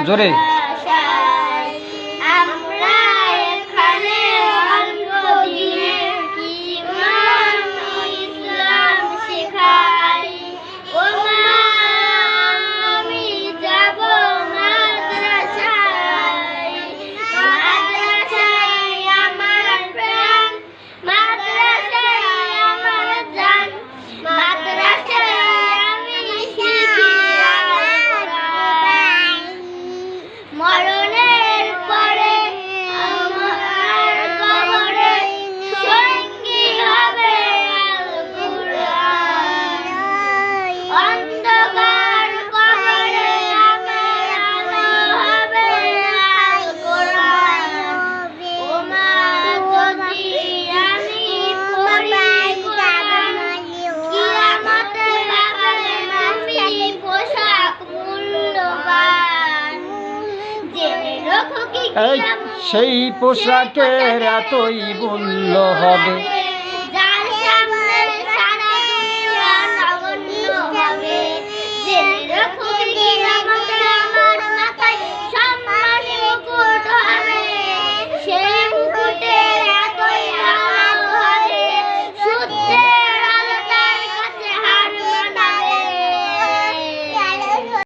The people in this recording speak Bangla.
জোরে মরণের পরে আমার কবরে সঙ্গী হবে আল কুরআন। অন্ধকার কবরে আমার আলো হবে আল কুরআন। ও মা যদি আমি পড়ি কুরআন, কিয়ামতে পাবেন আপনি পোশাক মূল্যবান। সেই পোশাকের এতই মূল্য হবে।